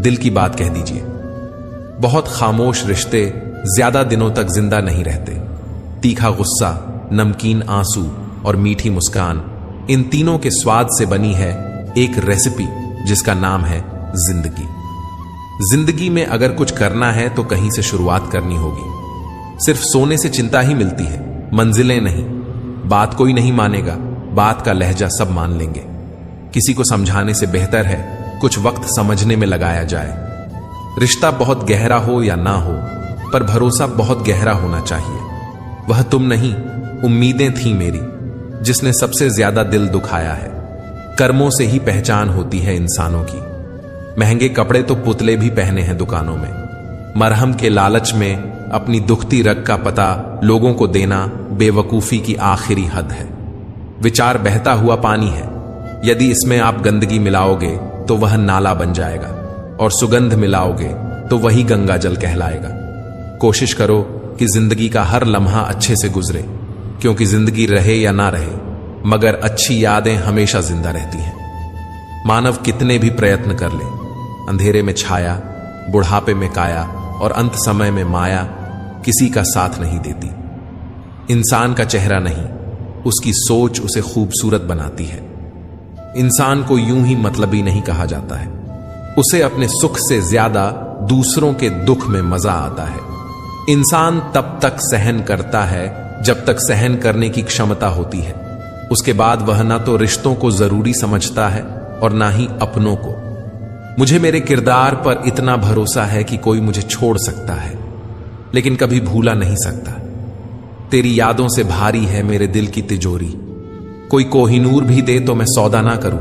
दिल की बात कह दीजिए। बहुत खामोश रिश्ते ज्यादा दिनों तक जिंदा नहीं रहते। तीखा गुस्सा, नमकीन आंसू और मीठी मुस्कान, इन तीनों के स्वाद से बनी है एक रेसिपी जिसका नाम है जिंदगी। जिंदगी में अगर कुछ करना है तो कहीं से शुरुआत करनी होगी। सिर्फ सोने से चिंता ही मिलती है, मंजिलें नहीं। बात कोई नहीं मानेगा, बात का लहजा सब मान लेंगे। किसी को समझाने से बेहतर है कुछ वक्त समझने में लगाया जाए। रिश्ता बहुत गहरा हो या ना हो, पर भरोसा बहुत गहरा होना चाहिए। वह तुम नहीं, उम्मीदें थी मेरी, जिसने सबसे ज्यादा दिल दुखाया है। कर्मों से ही पहचान होती है इंसानों की। महंगे कपड़े तो पुतले भी पहने हैं दुकानों में। मरहम के लालच में अपनी दुखती रग का पता लोगों को देना बेवकूफी की आखिरी हद है। विचार बहता हुआ पानी है, यदि इसमें आप गंदगी मिलाओगे तो वह नाला बन जाएगा, और सुगंध मिलाओगे तो वही गंगा जल कहलाएगा। कोशिश करो कि जिंदगी का हर लम्हा अच्छे से गुजरे, क्योंकि जिंदगी रहे या ना रहे, मगर अच्छी यादें हमेशा जिंदा रहती हैं। मानव कितने भी प्रयत्न कर ले, अंधेरे में छाया, बुढ़ापे में काया और अंत समय में माया किसी का साथ नहीं देती। इंसान का चेहरा नहीं, उसकी सोच उसे खूबसूरत बनाती है। इंसान को यूं ही मतलबी नहीं कहा जाता है। उसे अपने सुख से ज्यादा दूसरों के दुख में मजा आता है। इंसान तब तक सहन करता है जब तक सहन करने की क्षमता होती है। उसके बाद वह ना तो रिश्तों को जरूरी समझता है और ना ही अपनों को। मुझे मेरे किरदार पर इतना भरोसा है कि कोई मुझे छोड़ सकता है, लेकिन कभी भूला नहीं सकता। तेरी यादों से भारी है मेरे दिल की तिजोरी। कोई कोहिनूर भी दे तो मैं सौदा ना करूं।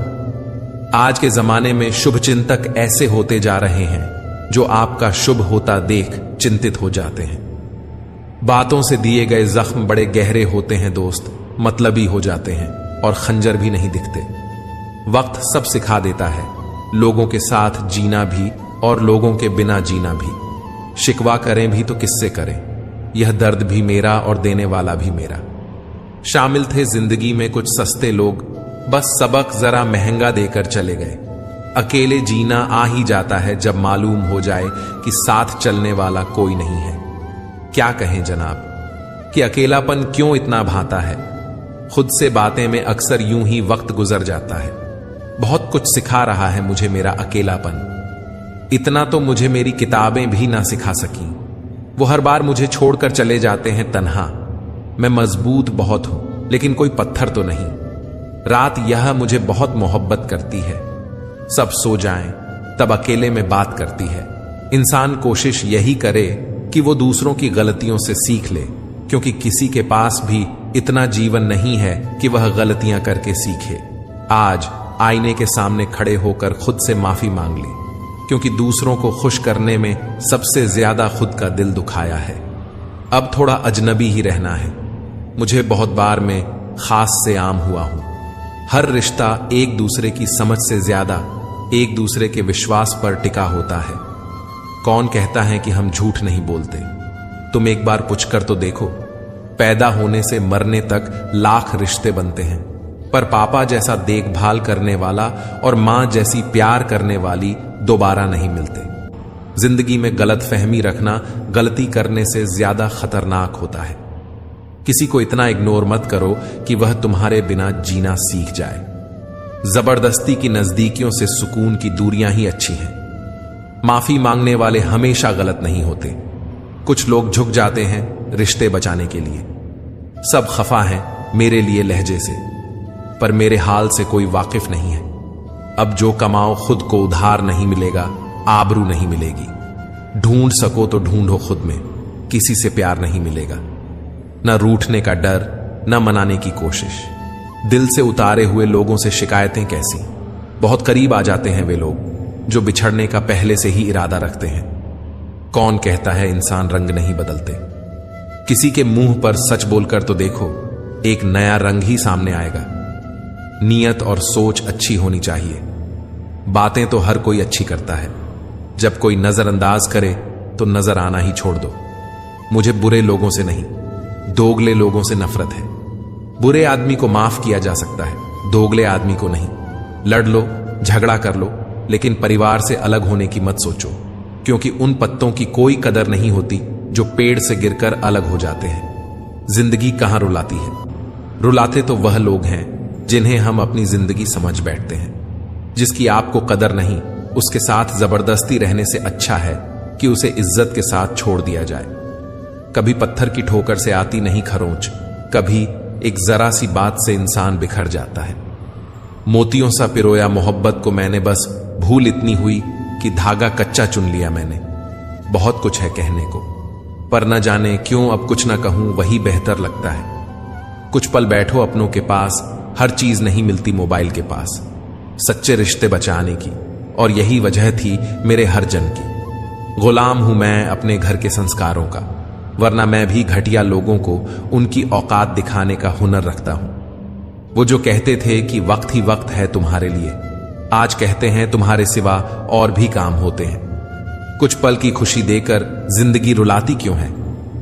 आज के जमाने में शुभचिंतक ऐसे होते जा रहे हैं जो आपका शुभ होता देख चिंतित हो जाते हैं। बातों से दिए गए जख्म बड़े गहरे होते हैं दोस्त, मतलबी हो जाते हैं और खंजर भी नहीं दिखते। वक्त सब सिखा देता है, लोगों के साथ जीना भी और लोगों के बिना जीना भी। शिकवा करें भी तो किससे करें, यह दर्द भी मेरा और देने वाला भी मेरा। शामिल थे जिंदगी में कुछ सस्ते लोग, बस सबक जरा महंगा देकर चले गए। अकेले जीना आ ही जाता है जब मालूम हो जाए कि साथ चलने वाला कोई नहीं है। क्या कहें जनाब कि अकेलापन क्यों इतना भाता है। खुद से बातें में अक्सर यूं ही वक्त गुजर जाता है। बहुत कुछ सिखा रहा है मुझे मेरा अकेलापन। इतना तो मुझे मेरी किताबें भी ना सिखा सकी। वो हर बार मुझे छोड़कर चले जाते हैं तन्हा। मैं मजबूत बहुत हूं, लेकिन कोई पत्थर तो नहीं। रात यह मुझे बहुत मोहब्बत करती है। सब सो जाएं, तब अकेले में बात करती है। इंसान कोशिश यही करे कि वो दूसरों की गलतियों से सीख ले, क्योंकि किसी के पास भी इतना जीवन नहीं है कि वह गलतियां करके सीखे। आज आईने के सामने खड़े होकर खुद से माफी मांग ले, क्योंकि दूसरों को खुश करने में सबसे ज्यादा खुद का दिल दुखाया है। अब थोड़ा अजनबी ही रहना है। मुझे बहुत बार मैं खास से आम हुआ हूं। हर रिश्ता एक दूसरे की समझ से ज्यादा एक दूसरे के विश्वास पर टिका होता है। कौन कहता है कि हम झूठ नहीं बोलते? तुम एक बार पूछ कर तो देखो। पैदा होने से मरने तक लाख रिश्ते बनते हैं, पर पापा जैसा देखभाल करने वाला और मां जैसी प्यार करने वाली दोबारा नहीं मिलते। जिंदगी में गलत फहमी रखना गलती करने से ज्यादा खतरनाक होता है। किसी को इतना इग्नोर मत करो कि वह तुम्हारे बिना जीना सीख जाए। जबरदस्ती की नजदीकियों से सुकून की दूरियां ही अच्छी हैं। माफी मांगने वाले हमेशा गलत नहीं होते। कुछ लोग झुक जाते हैं रिश्ते बचाने के लिए। सब खफा हैं मेरे लिए लहजे से, पर मेरे हाल से कोई वाकिफ नहीं है। अब जो कमाओ खुद को उधार नहीं मिलेगा, आबरू नहीं मिलेगी। ढूंढ सको तो ढूंढो खुद में, किसी से प्यार नहीं मिलेगा। न रूठने का डर, न मनाने की कोशिश। दिल से उतारे हुए लोगों से शिकायतें कैसी। बहुत करीब आ जाते हैं वे लोग जो बिछड़ने का पहले से ही इरादा रखते हैं। कौन कहता है इंसान रंग नहीं बदलते? किसी के मुंह पर सच बोलकर तो देखो, एक नया रंग ही सामने आएगा। नीयत और सोच अच्छी होनी चाहिए। बातें तो हर कोई अच्छी करता है। जब कोई नजरअंदाज करे तो नजर आना ही छोड़ दो। मुझे बुरे लोगों से नहीं, दोगले लोगों से नफरत है। बुरे आदमी को माफ किया जा सकता है, दोगले आदमी को नहीं। लड़ लो, झगड़ा कर लो, लेकिन परिवार से अलग होने की मत सोचो, क्योंकि उन पत्तों की कोई कदर नहीं होती जो पेड़ से गिरकर अलग हो जाते हैं। जिंदगी कहां रुलाती है? रुलाते तो वह लोग हैं जिन्हें हम अपनी जिंदगी समझ बैठते हैं। जिसकी आपको कदर नहीं, उसके साथ जबरदस्ती रहने से अच्छा है कि उसे इज्जत के साथ छोड़ दिया जाए। कभी पत्थर की ठोकर से आती नहीं खरोंच, कभी एक जरा सी बात से इंसान बिखर जाता है। मोतियों सा पिरोया मोहब्बत को मैंने बस भूल इतनी हुई कि धागा कच्चा चुन लिया मैंने। बहुत कुछ है कहने को, पर न जाने क्यों अब कुछ ना कहूं वही बेहतर लगता है। कुछ पल बैठो अपनों के पास, हर चीज नहीं मिलती मोबाइल के पास। सच्चे रिश्ते बचाने की, और यही वजह थी मेरे हर जन की। गुलाम हूं मैं अपने घर के संस्कारों का, वरना मैं भी घटिया लोगों को उनकी औकात दिखाने का हुनर रखता हूं। वो जो कहते थे कि वक्त ही वक्त है तुम्हारे लिए, आज कहते हैं तुम्हारे सिवा और भी काम होते हैं। कुछ पल की खुशी देकर जिंदगी रुलाती क्यों है?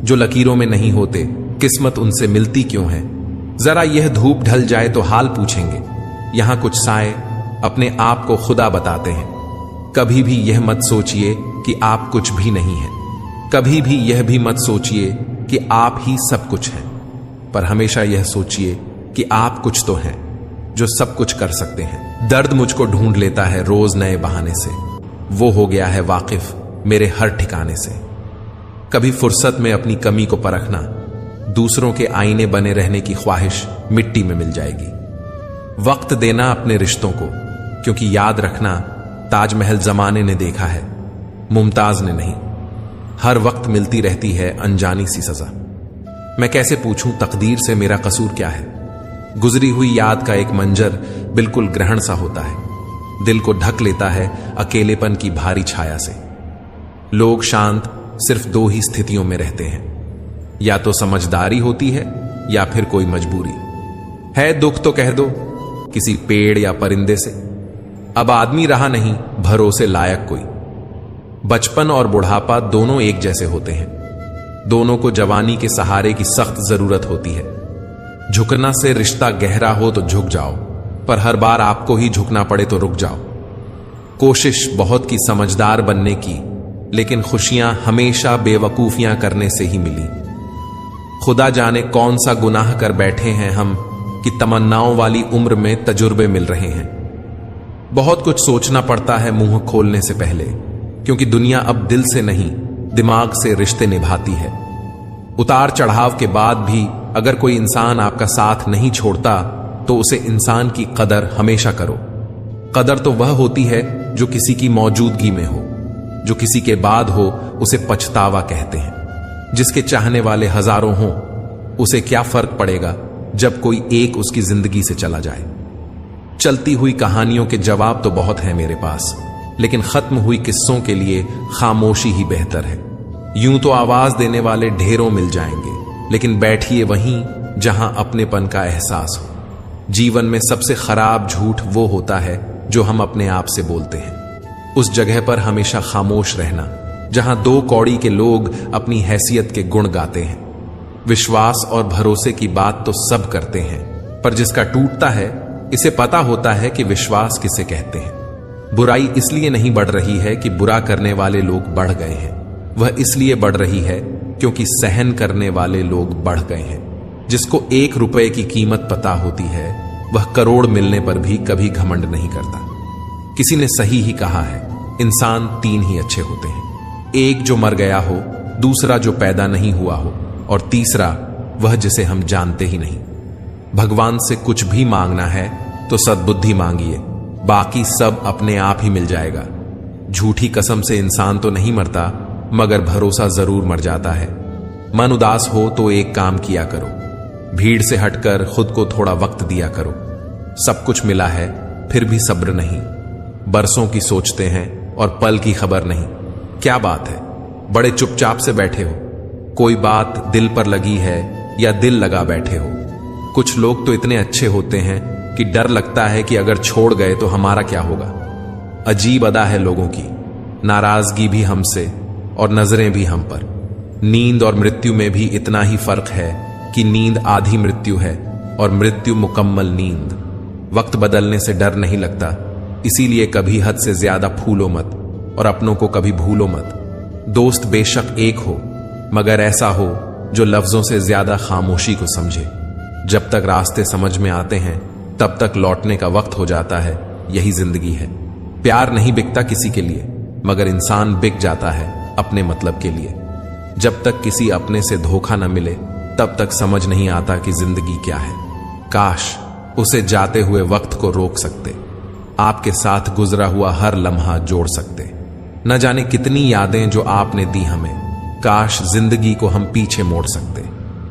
जो लकीरों में नहीं होते किस्मत उनसे मिलती क्यों है? जरा यह धूप ढल जाए तो हाल पूछेंगे। यहां कुछ साए अपने आप को खुदा बताते हैं। कभी भी यह मत सोचिए कि आप कुछ भी नहीं हैं। कभी भी यह भी मत सोचिए कि आप ही सब कुछ हैं, पर हमेशा यह सोचिए कि आप कुछ तो हैं जो सब कुछ कर सकते हैं। दर्द मुझको ढूंढ लेता है रोज नए बहाने से, वो हो गया है वाकिफ मेरे हर ठिकाने से। कभी फुर्सत में अपनी कमी को परखना, दूसरों के आईने बने रहने की ख्वाहिश मिट्टी में मिल जाएगी। वक्त देना अपने रिश्तों को, क्योंकि याद रखना ताजमहल जमाने ने देखा है, मुमताज ने नहीं। हर वक्त मिलती रहती है अनजानी सी सजा। मैं कैसे पूछूं तकदीर से मेरा कसूर क्या है? गुजरी हुई याद का एक मंजर बिल्कुल ग्रहण सा होता है, दिल को ढक लेता है अकेलेपन की भारी छाया से। लोग शांत सिर्फ दो ही स्थितियों में रहते हैं, या तो समझदारी होती है या फिर कोई मजबूरी है। दुख तो कह दो किसी पेड़ या परिंदे से, अब आदमी रहा नहीं भरोसे लायक कोई। बचपन और बुढ़ापा दोनों एक जैसे होते हैं, दोनों को जवानी के सहारे की सख्त जरूरत होती है। झुकना से रिश्ता गहरा हो तो झुक जाओ, पर हर बार आपको ही झुकना पड़े तो रुक जाओ। कोशिश बहुत की समझदार बनने की, लेकिन खुशियां हमेशा बेवकूफियां करने से ही मिली। खुदा जाने कौन सा गुनाह कर बैठे हैं हम कि तमन्नाओं वाली उम्र में तजुर्बे मिल रहे हैं। बहुत कुछ सोचना पड़ता है मुंह खोलने से पहले, क्योंकि दुनिया अब दिल से नहीं दिमाग से रिश्ते निभाती है। उतार चढ़ाव के बाद भी अगर कोई इंसान आपका साथ नहीं छोड़ता तो उसे इंसान की कदर हमेशा करो। कदर तो वह होती है जो किसी की मौजूदगी में हो, जो किसी के बाद हो उसे पछतावा कहते हैं। जिसके चाहने वाले हजारों हों उसे क्या फर्क पड़ेगा जब कोई एक उसकी जिंदगी से चला जाए। चलती हुई कहानियों के जवाब तो बहुत हैं मेरे पास, लेकिन खत्म हुई किस्सों के लिए खामोशी ही बेहतर है। यूं तो आवाज देने वाले ढेरों मिल जाएंगे, लेकिन बैठिए वहीं जहां अपनेपन का एहसास हो। जीवन में सबसे खराब झूठ वो होता है जो हम अपने आप से बोलते हैं। उस जगह पर हमेशा खामोश रहना जहां दो कौड़ी के लोग अपनी हैसियत के गुण गाते हैं। विश्वास और भरोसे की बात तो सब करते हैं, पर जिसका टूटता है इसे पता होता है कि विश्वास किसे कहते हैं। बुराई इसलिए नहीं बढ़ रही है कि बुरा करने वाले लोग बढ़ गए हैं, वह इसलिए बढ़ रही है क्योंकि सहन करने वाले लोग बढ़ गए हैं। जिसको 1 रुपए की कीमत पता होती है वह करोड़ मिलने पर भी कभी घमंड नहीं करता। किसी ने सही ही कहा है, इंसान 3 ही अच्छे होते हैं, एक जो मर गया हो, दूसरा जो पैदा नहीं हुआ हो, और तीसरा वह जिसे हम जानते ही नहीं। भगवान से कुछ भी मांगना है तो सद्बुद्धि मांगिए, बाकी सब अपने आप ही मिल जाएगा। झूठी कसम से इंसान तो नहीं मरता, मगर भरोसा जरूर मर जाता है। मन उदास हो तो एक काम किया करो, भीड़ से हटकर खुद को थोड़ा वक्त दिया करो। सब कुछ मिला है फिर भी सब्र नहीं, बरसों की सोचते हैं और पल की खबर नहीं। क्या बात है बड़े चुपचाप से बैठे हो, कोई बात दिल पर लगी है या दिल लगा बैठे हो। कुछ लोग तो इतने अच्छे होते हैं कि डर लगता है कि अगर छोड़ गए तो हमारा क्या होगा। अजीब अदा है लोगों की, नाराजगी भी हमसे और नजरें भी हम पर। नींद और मृत्यु में भी इतना ही फर्क है कि नींद आधी मृत्यु है और मृत्यु मुकम्मल नींद। वक्त बदलने से डर नहीं लगता, इसीलिए कभी हद से ज्यादा फूलो मत और अपनों को कभी भूलो मत। दोस्त बेशक एक हो, मगर ऐसा हो जो लफ्जों से ज्यादा खामोशी को समझे। जब तक रास्ते समझ में आते हैं तब तक लौटने का वक्त हो जाता है। यही जिंदगी है। प्यार नहीं बिकता किसी के लिए, मगर इंसान बिक जाता है अपने मतलब के लिए। जब तक किसी अपने से धोखा न मिले तब तक समझ नहीं आता कि जिंदगी क्या है। काश उसे जाते हुए वक्त को रोक सकते, आपके साथ गुजरा हुआ हर लम्हा जोड़ सकते। न जाने कितनी यादें जो आपने दी हमें, काश जिंदगी को हम पीछे मोड़ सकते।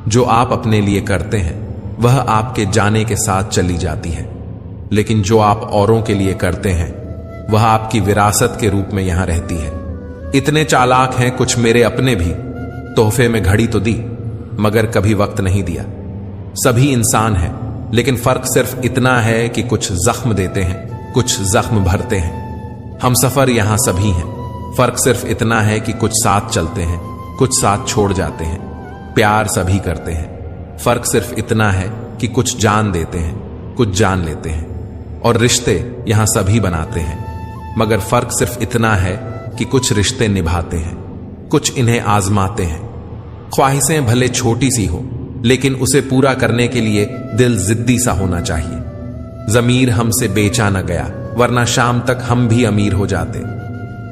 जो आप अपने लिए करते हैं वह आपके जाने के साथ चली जाती है, लेकिन जो आप औरों के लिए करते हैं वह आपकी विरासत के रूप में यहां रहती है। इतने चालाक हैं कुछ मेरे अपने भी, तोहफे में घड़ी तो दी मगर कभी वक्त नहीं दिया। सभी इंसान हैं, लेकिन फर्क सिर्फ इतना है कि कुछ जख्म देते हैं, कुछ जख्म भरते हैं। हम सफर यहां सभी हैं, फर्क सिर्फ इतना है कि कुछ साथ चलते हैं, कुछ साथ छोड़ जाते हैं। प्यार सभी करते हैं, फर्क सिर्फ इतना है कि कुछ जान देते हैं, कुछ जान लेते हैं। और रिश्ते यहां सभी बनाते हैं, मगर फर्क सिर्फ इतना है कि कुछ रिश्ते निभाते हैं, कुछ इन्हें आजमाते हैं। ख्वाहिशें भले छोटी सी हो, लेकिन उसे पूरा करने के लिए दिल जिद्दी सा होना चाहिए। जमीर हमसे बेचा न गया, वरना शाम तक हम भी अमीर हो जाते।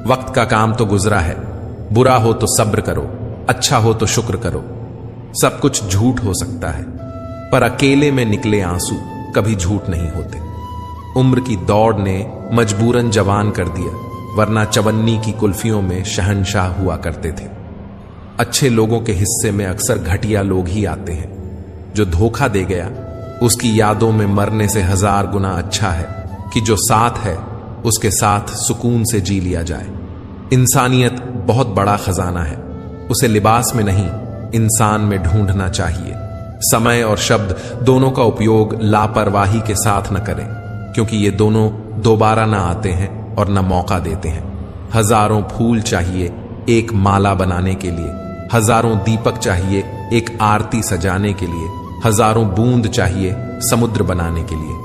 वक्त का काम तो गुजरा है, बुरा हो तो सब्र करो, अच्छा हो तो शुक्र करो। सब कुछ झूठ हो सकता है, पर अकेले में निकले आंसू कभी झूठ नहीं होते। उम्र की दौड़ ने मजबूरन जवान कर दिया, वरना चवन्नी की कुल्फियों में शहंशाह हुआ करते थे। अच्छे लोगों के हिस्से में अक्सर घटिया लोग ही आते हैं। जो धोखा दे गया उसकी यादों में मरने से 1000 गुना अच्छा है कि जो साथ है उसके साथ सुकून से जी लिया जाए। इंसानियत बहुत बड़ा खजाना है, उसे लिबास में नहीं इंसान में ढूंढना चाहिए। समय और शब्द दोनों का उपयोग लापरवाही के साथ न करें, क्योंकि ये दोनों दोबारा ना आते हैं और न मौका देते हैं। हजारों फूल चाहिए एक माला बनाने के लिए, हजारों दीपक चाहिए एक आरती सजाने के लिए, हजारों बूंद चाहिए समुद्र बनाने के लिए,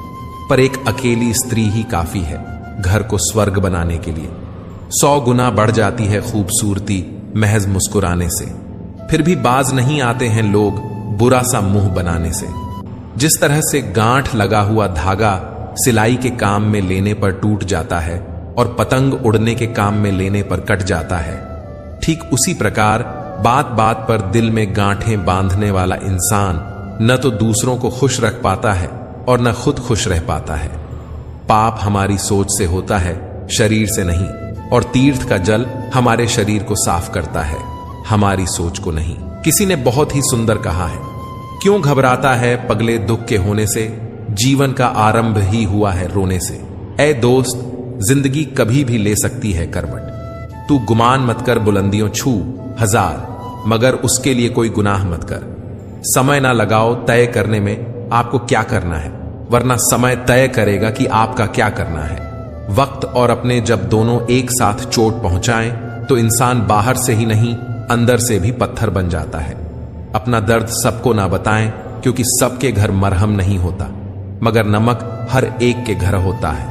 पर एक अकेली स्त्री ही काफी है घर को स्वर्ग बनाने के लिए। 100 गुना बढ़ जाती है खूबसूरती महज मुस्कुराने से, फिर भी बाज नहीं आते हैं लोग बुरा सा मुंह बनाने से। जिस तरह से गांठ लगा हुआ धागा सिलाई के काम में लेने पर टूट जाता है और पतंग उड़ने के काम में लेने पर कट जाता है, ठीक उसी प्रकार बात बात पर दिल में गांठें बांधने वाला इंसान न तो दूसरों को खुश रख पाता है और न खुद खुश रह पाता है। पाप हमारी सोच से होता है, शरीर से नहीं, और तीर्थ का जल हमारे शरीर को साफ करता है, हमारी सोच को नहीं। किसी ने बहुत ही सुंदर कहा है, क्यों घबराता है पगले दुख के होने से, जीवन का आरंभ ही हुआ है रोने से। ऐ दोस्त, जिंदगी कभी भी ले सकती है करवट। तू गुमान मत कर बुलंदियों छू 1000, मगर उसके लिए कोई गुनाह मत कर। समय ना लगाओ तय करने में आपको क्या करना है, वरना समय तय करेगा कि आपका क्या करना है। वक्त और अपने जब दोनों एक साथ चोट पहुंचाएं तो इंसान बाहर से ही नहीं अंदर से भी पत्थर बन जाता है। अपना दर्द सबको ना बताएं, क्योंकि सबके घर मरहम नहीं होता, मगर नमक हर एक के घर होता है।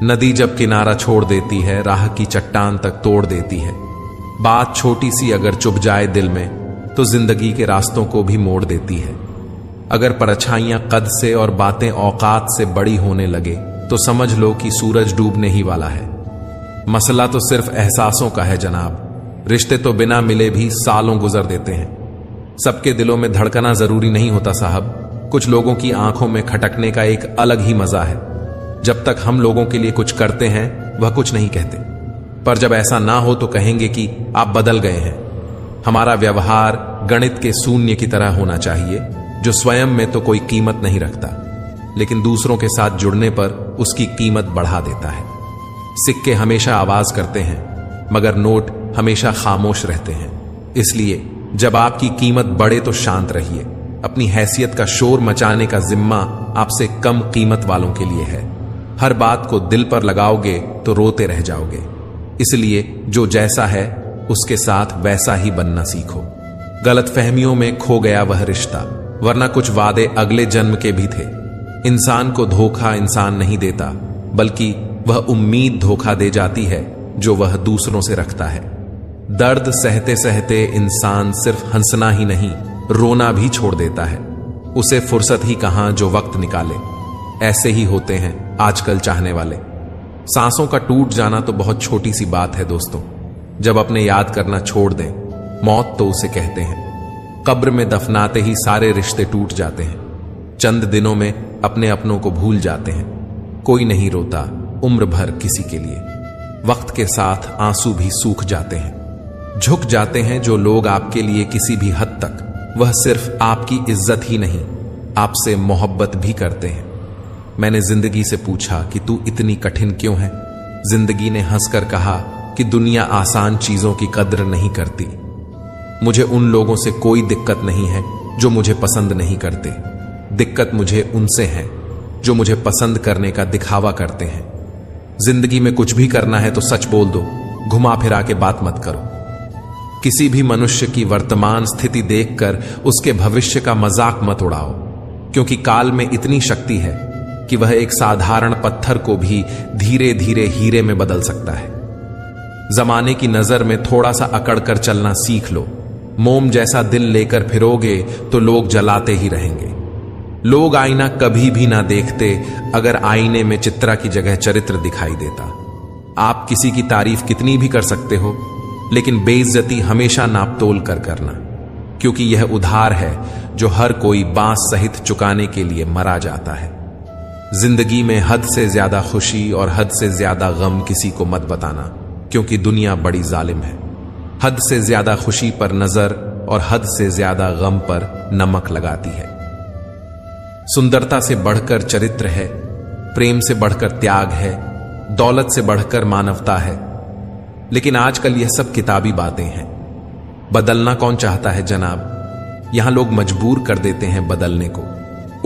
नदी जब किनारा छोड़ देती है, राह की चट्टान तक तोड़ देती है। बात छोटी सी अगर चुभ जाए दिल में तो जिंदगी के रास्तों को भी मोड़ देती है। अगर परछाइयां कद से और बातें औकात से बड़ी होने लगे तो समझ लो कि सूरज डूबने ही वाला है। मसला तो सिर्फ एहसासों का है जनाब, रिश्ते तो बिना मिले भी सालों गुजर देते हैं। सबके दिलों में धड़कना जरूरी नहीं होता साहब, कुछ लोगों की आंखों में खटकने का एक अलग ही मजा है। जब तक हम लोगों के लिए कुछ करते हैं वह कुछ नहीं कहते, पर जब ऐसा ना हो तो कहेंगे कि आप बदल गए हैं। हमारा व्यवहार गणित के शून्य की तरह होना चाहिए, जो स्वयं में तो कोई कीमत नहीं रखता, लेकिन दूसरों के साथ जुड़ने पर उसकी कीमत बढ़ा देता है। सिक्के हमेशा आवाज करते हैं, मगर नोट हमेशा खामोश रहते हैं। इसलिए जब आपकी कीमत बढ़े तो शांत रहिए। अपनी हैसियत का शोर मचाने का जिम्मा आपसे कम कीमत वालों के लिए है। हर बात को दिल पर लगाओगे तो रोते रह जाओगे। इसलिए जो जैसा है उसके साथ वैसा ही बनना सीखो। गलतफहमियों में खो गया वह रिश्ता, वरना कुछ वादे अगले जन्म के भी थे। इंसान को धोखा इंसान नहीं देता, बल्कि वह उम्मीद धोखा दे जाती है जो वह दूसरों से रखता है। दर्द सहते सहते इंसान सिर्फ हंसना ही नहीं, रोना भी छोड़ देता है। उसे फुर्सत ही कहां जो वक्त निकाले। ऐसे ही होते हैं आजकल चाहने वाले। सांसों का टूट जाना तो बहुत छोटी सी बात है दोस्तों। जब अपने याद करना छोड़ दें, मौत तो उसे कहते हैं। कब्र में दफनाते ही सारे रिश्ते टूट जाते हैं। चंद दिनों में अपने अपनों को भूल जाते हैं। कोई नहीं रोता उम्र भर किसी के लिए। वक्त के साथ आंसू भी सूख जाते हैं। झुक जाते हैं जो लोग आपके लिए किसी भी हद तक। वह सिर्फ आपकी इज्जत ही नहीं, आपसे मोहब्बत भी करते हैं। मैंने जिंदगी से पूछा कि तू इतनी कठिन क्यों है? जिंदगी ने हंसकर कहा कि दुनिया आसान चीजों की कद्र नहीं करती। मुझे उन लोगों से कोई दिक्कत नहीं है जो मुझे पसंद नहीं करते। दिक्कत मुझे उनसे है जो मुझे पसंद करने का दिखावा करते हैं। जिंदगी में कुछ भी करना है तो सच बोल दो, घुमा फिरा के बात मत करो। किसी भी मनुष्य की वर्तमान स्थिति देखकर उसके भविष्य का मजाक मत उड़ाओ, क्योंकि काल में इतनी शक्ति है कि वह एक साधारण पत्थर को भी धीरे धीरे हीरे में बदल सकता है। जमाने की नजर में थोड़ा सा अकड़ कर चलना सीख लो। मोम जैसा दिल लेकर फिरोगे तो लोग जलाते ही रहेंगे। लोग आईना कभी भी ना देखते अगर आईने में चित्रा की जगह चरित्र दिखाई देता। आप किसी की तारीफ कितनी भी कर सकते हो, लेकिन बेइज्जती हमेशा नापतोल कर करना, क्योंकि यह उधार है जो हर कोई बांस सहित चुकाने के लिए मरा जाता है। जिंदगी में हद से ज्यादा खुशी और हद से ज्यादा गम किसी को मत बताना, क्योंकि दुनिया बड़ी जालिम है। हद से ज्यादा खुशी पर नजर और हद से ज्यादा गम पर नमक लगाती है। सुंदरता से बढ़कर चरित्र है, प्रेम से बढ़कर त्याग है, दौलत से बढ़कर मानवता है। लेकिन आजकल यह सब किताबी बातें हैं। बदलना कौन चाहता है जनाब? यहां लोग मजबूर कर देते हैं बदलने को।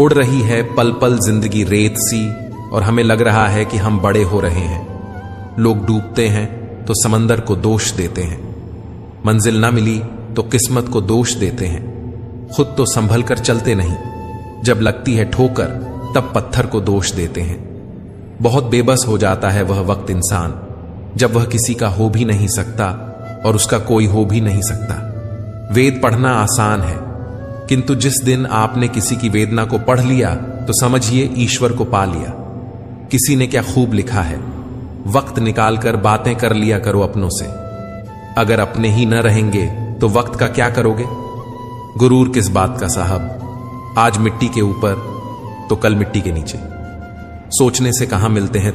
उड़ रही है पल पल जिंदगी रेत सी, और हमें लग रहा है कि हम बड़े हो रहे हैं। लोग डूबते हैं तो समंदर को दोष देते हैं। मंजिल ना मिली तो किस्मत को दोष देते हैं। खुद तो संभल कर चलते नहीं। जब लगती है ठोकर तब पत्थर को दोष देते हैं। बहुत बेबस हो जाता है वह वक्त इंसान जब वह किसी का हो भी नहीं सकता और उसका कोई हो भी नहीं सकता। वेद पढ़ना आसान है, किंतु जिस दिन आपने किसी की वेदना को पढ़ लिया तो समझिए ईश्वर को पा लिया। किसी ने क्या खूब लिखा है, वक्त निकालकर बातें कर लिया करो अपनों से। अगर अपने ही न रहेंगे तो वक्त का क्या करोगे? गुरूर किस बात का साहब, आज मिट्टी के ऊपर तो कल मिट्टी के नीचे। सोचने से कहां मिलते हैं तब